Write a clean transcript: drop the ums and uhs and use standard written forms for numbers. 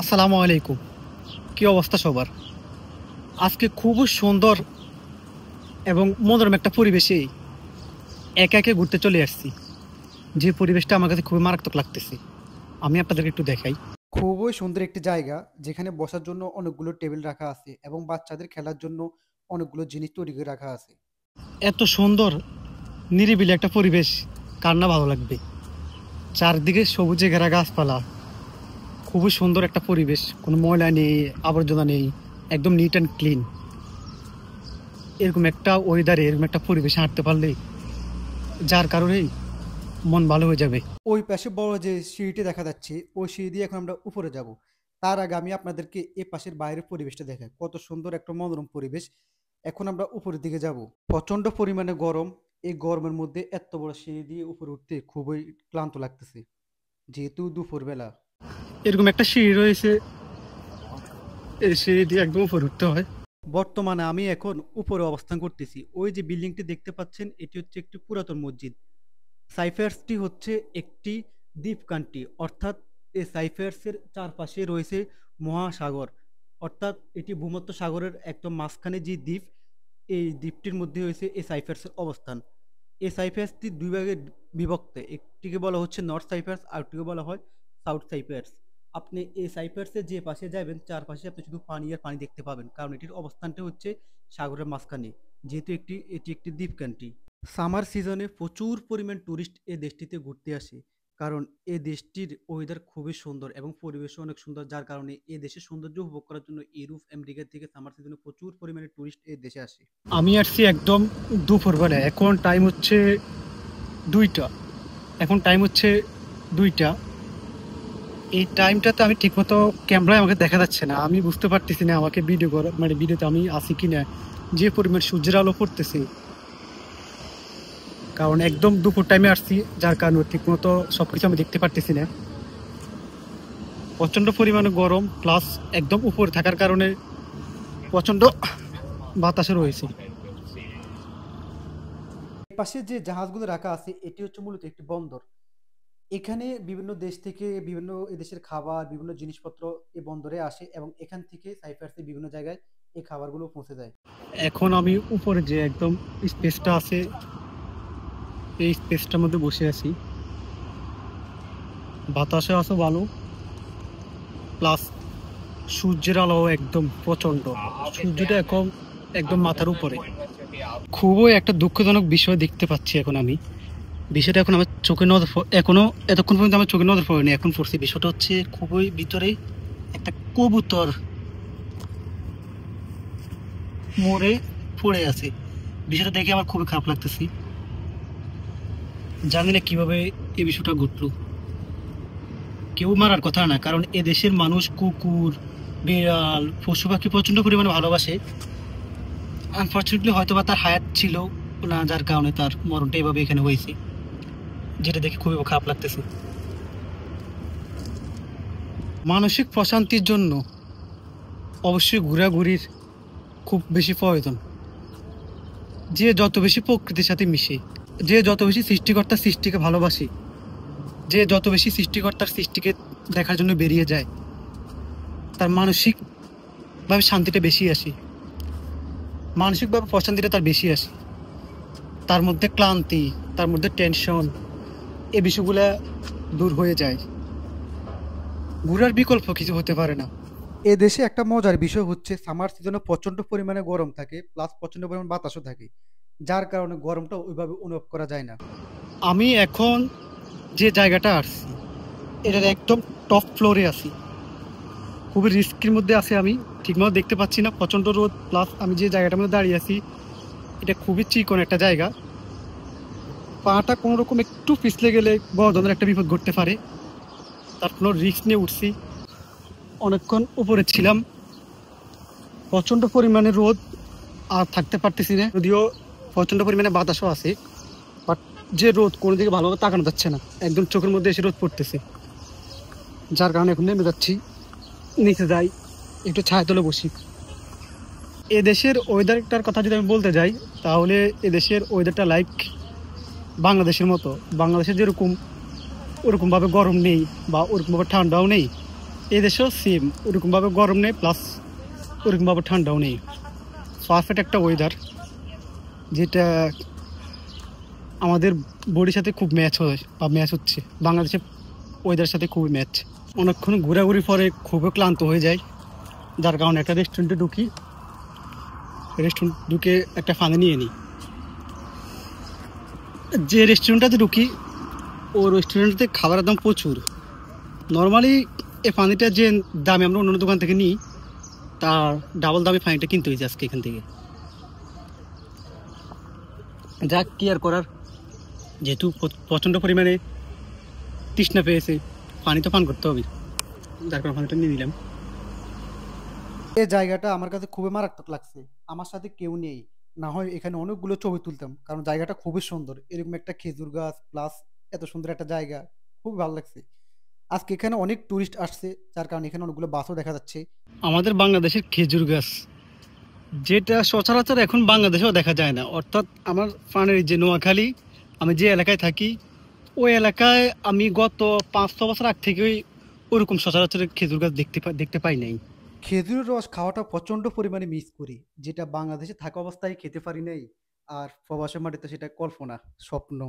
আসসালামু আলাইকুম। কি অবস্থা সবার? আজকে খুব সুন্দর এবং মনোরম একটা পরিবেশে একা একা ঘুরতে চলে আসছি। যে পরিবেশটা আমার কাছে খুবই মারাত্মক লাগতেছে। আমি আপনাদেরকে একটু দেখাই। খুবই সুন্দর একটি জায়গা, যেখানে বসার জন্য অনেকগুলো টেবিল রাখা আছে এবং বাচ্চাদের খেলার জন্য অনেকগুলো জিনিস তৈরি করে রাখা আছে। এত সুন্দর নিরিবিলি একটা পরিবেশ কার না ভালো লাগবে? চারদিকে সবুজে ঘেরা গাছপালা, খুবই সুন্দর একটা পরিবেশ, কোনো ময়লা নেই, আবর্জনা নেই, একদম নিট অ্যান্ড ক্লিন। এরকম একটা ওয়েদারে এরকম একটা পরিবেশে হাঁটতে পারলে যার কারণেই মন ভালো হয়ে যাবে। ওই পাশে বড় যে সিঁড়িটি দেখা যাচ্ছে, ওই সিঁড়ি দিয়ে এখন আমরা উপরে যাব। তার আগে আমি আপনাদেরকে এ পাশের বাইরের পরিবেশটা দেখাই, কত সুন্দর একটা মনোরম পরিবেশ। এখন আমরা উপরের দিকে যাব। প্রচন্ড পরিমাণে গরম। এই গরমের মধ্যে এত বড় সিঁড়ি দিয়ে উপরে উঠতে খুবই ক্লান্ত লাগতেছে, যেহেতু দুপুরবেলা। এরকম একটা সিঁড়ি রয়েছে, এই সিঁড়ি দিয়ে একদম উপরে উঠতে হয়। বর্তমানে আমি এখন উপরে অবস্থান করতেছি। ওই যে বিল্ডিংটি দেখতে পাচ্ছেন, এটি হচ্ছে একটি পুরাতন মসজিদ। সাইপ্রাসটি হচ্ছে একটি দ্বীপ কান্ট্রি, অর্থাৎ এই সাইপ্রাসের চারপাশে রয়েছে মহাসাগর, অর্থাৎ এটি ভূমধ্য সাগরের একদম মাঝখানে যে দ্বীপ, এই দ্বীপটির মধ্যে হয়েছে এই সাইপ্রাসের অবস্থান। এই সাইপ্রাসটি দুই ভাগে বিভক্ত, একটিকে বলা হচ্ছে নর্থ সাইপ্রাস, আরেকটিকে বলা হয় সাউথ সাইপ্রাস। আপনি এই সাইপ্রাসের যে পাশে যাবেন, চারপাশে আপনি শুধু পানি আর পানি দেখতে পাবেন, কারণ এটির অবস্থানটা হচ্ছে সাগরের মাঝখানে, যেহেতু এটি একটি দ্বীপ কান্ট্রি। সামার সিজনে প্রচুর পরিমাণ টুরিস্ট এই দেশটিতে ঘুরতে আসে, কারণ এই দেশটির ওয়েদার খুবই সুন্দর এবং পরিবেশও অনেক সুন্দর, যার কারণে এই দেশের সৌন্দর্য উপভোগ করার জন্য ইউরোপ আমেরিকা থেকে সামার সিজনে প্রচুর পরিমাণে টুরিস্ট এই দেশে আসে। আমি আসছি একদম দুপুরবেলা, এখন টাইম হচ্ছে 2টা। এখন টাইম হচ্ছে 2টা। এই টাইমটাতে আমি ঠিকমতো ক্যামেরায় আমাকে দেখা যাচ্ছে না, আমি বুঝতে পারতেছি না আমাকে ভিডিও করা মানে ভিডিওতে আমি আসি কিনা, যে পরিমাণ সূর্যের আলো পড়তেছে। কারণ একদম দুপুর টাইমে আসছি, যার কারণে ঠিকমতো সবকিছু আমি দেখতে পারতেছি না। প্রচন্ড পরিমাণে গরম, প্লাস একদম উপরে থাকার কারণে প্রচন্ড বাতাসও রয়েছে। পাশে যে জাহাজগুলো রাখা আছে, এটি হচ্ছে মূলত একটি বন্দর। এখানে বিভিন্ন দেশ থেকে বিভিন্ন দেশের খাবার, বিভিন্ন জিনিসপত্র এই বন্দরে আসে এবং এখান থেকে সাইপ্রাসের বিভিন্ন জায়গায় এই খাবারগুলো পৌঁছে যায়। এখন আমি উপরে যে একদম স্পেসটা আছে, এই স্পেসটার মধ্যে বসে আছি। বাতাসে আছে ভালো, প্লাস সূর্যের আলো একদম প্রচন্ড, সূর্যটা এখন একদম মাথার উপরে। খুবই একটা দুঃখজনক বিষয় দেখতে পাচ্ছি এখন আমি। বিষয়টা এখন আমার চোখে নজর, এখনো এতক্ষণ পর্যন্ত আমার চোখে নজর পড়েনি, এখন পড়ছি। বিষয়টা হচ্ছে খুবই ভিতরে একটা কবুতর মরে পড়ে আছে। বিষয়টা দেখে আমার খুবই খারাপ লাগতেছে। জানি না কিভাবে এই বিষয়টা ঘটলো। কেউ মারার কথা না, কারণ এ দেশের মানুষ কুকুর, বিড়াল, পশু পাখি প্রচন্ড পরিমাণে ভালোবাসে। আনফর্চুনেটলি হয়তো বা তার হায়াত ছিল না, যার কারণে তার মরণটা এভাবে এখানে হয়েছে, যেটা দেখে খুবই খারাপ লাগতেছে। মানসিক প্রশান্তির জন্য অবশ্যই ঘোরাঘুরির খুব বেশি প্রয়োজন। যে যত বেশি প্রকৃতির সাথে মিশে, যে যত বেশি সৃষ্টিকর্তার সৃষ্টিকে ভালোবাসে, যে যত বেশি সৃষ্টিকর্তার সৃষ্টিকে দেখার জন্য বেরিয়ে যায়, তার মানসিকভাবে শান্তিটা বেশি আসে, মানসিকভাবে প্রশান্তিটা তার বেশি আসে। তার মধ্যে ক্লান্তি, তার মধ্যে টেনশন, এই বিষয়গুলো দূর হয়ে যায়। ঘোরার বিকল্প কিছু হতে পারে না। এ দেশে একটা মজার বিষয় হচ্ছে, সামার সিজনে প্রচন্ড পরিমাণে গরম থাকে, প্লাস প্রচন্ড পরিমাণে বাতাসও থাকে, যার কারণে গরমটা ওইভাবে অনুভব করা যায় না। আমি এখন যে জায়গাটা আসছি, এটার একদম টপ ফ্লোরে আছি, খুবই রিস্কের মধ্যে আছি। আমি ঠিকমতো দেখতে পাচ্ছি না, প্রচন্ড রোদ, প্লাস আমি যে জায়গাটার মধ্যে দাঁড়িয়ে আছি, এটা খুবই চিকন একটা জায়গা। পাটা কোনো রকম একটু পিছলে গেলে বড় ধরনের একটা বিপদ ঘটতে পারে, তার কোনো রিস্ক নিয়ে উঠছি। অনেকক্ষণ উপরে ছিলাম, প্রচন্ড পরিমাণে রোদ, আর থাকতে পারতেছি না। যদিও প্রচন্ড পরিমাণে বাতাসও আছে, বাট যে রোদ, কোনো দিকে ভালোভাবে তাকানো যাচ্ছে না, একদম চোখের মধ্যে এসে রোদ পড়তেছে, যার কারণে এখন নেমে যাচ্ছি, নিচে যাই, একটু ছায়া তলে বসি। এদেশের ওয়েদারটার কথা যদি আমি বলতে যাই, তাহলে এদেশের ওয়েদারটা লাইক বাংলাদেশের মতো। বাংলাদেশের যেরকম ওরকমভাবে গরম নেই বা ওরকমভাবে ঠান্ডাও নেই, এদেশেও সেম, ওরকমভাবে গরম নেই প্লাস ওরকমভাবে ঠান্ডাও নেই, পারফেক্ট একটা ওয়েদার, যেটা আমাদের বডির সাথে খুব ম্যাচ হয় বা ম্যাচ হচ্ছে। বাংলাদেশের ওয়েদারের সাথে খুবই ম্যাচ। অনেকক্ষণ ঘোরাঘুরি পরে খুবই ক্লান্ত হয়ে যায়, যার কারণে একটা রেস্টুরেন্টে ঢুকি, রেস্টুরেন্ট ঢুকে একটা পানি নিয়ে নিই। যে রেস্টুরেন্টটাতে ঢুকি ও রেস্টুরেন্টে খাবারের দাম প্রচুর। নর্মালি এই পানিটা যে দামে আমরা অন্য দোকান থেকে নিই তার ডাবল দামে পানিটা কিনতে হয়েছে আজকে এখান থেকে। যা কি আর করার, যেহেতু প্রচণ্ড পরিমাণে তৃষ্ণা পেয়েছে, পানি তো পান করতে হবে, যার কারণে পানিটা নিয়ে নিলাম। এই জায়গাটা আমার কাছে খুবই মারাত্মক লাগছে। আমার সাথে কেউ নেই, না হয় এখানে অনেকগুলো ছবি তুলতাম, কারণ জায়গাটা খুবই সুন্দর। এরকম একটা খেজুর গাছ প্লাস এত সুন্দর একটা জায়গা, খুবই ভালো লাগছে। আজকে এখানে অনেক টুরিস্ট আসছে, যার কারণে এখানে অনেকগুলো বাসও দেখা যাচ্ছে। আমাদের বাংলাদেশের খেজুর গাছ, যেটা সচরাচর এখন বাংলাদেশেও দেখা যায় না, অর্থাৎ আমার প্রাণের যে নোয়াখালী, আমি যে এলাকায় থাকি ওই এলাকায় আমি গত 5-6 বছর আগ থেকেই ওরকম সচরাচর খেজুর গাছ দেখতে পাই নাই। খেজুরের রস খাওয়াটা প্রচন্ড পরিমাণে মিস করি, যেটা বাংলাদেশে থাকা অবস্থায় খেতে পারি নাই। আর প্রবাসের মাটিতে সেটা কল্পনা, স্বপ্ন।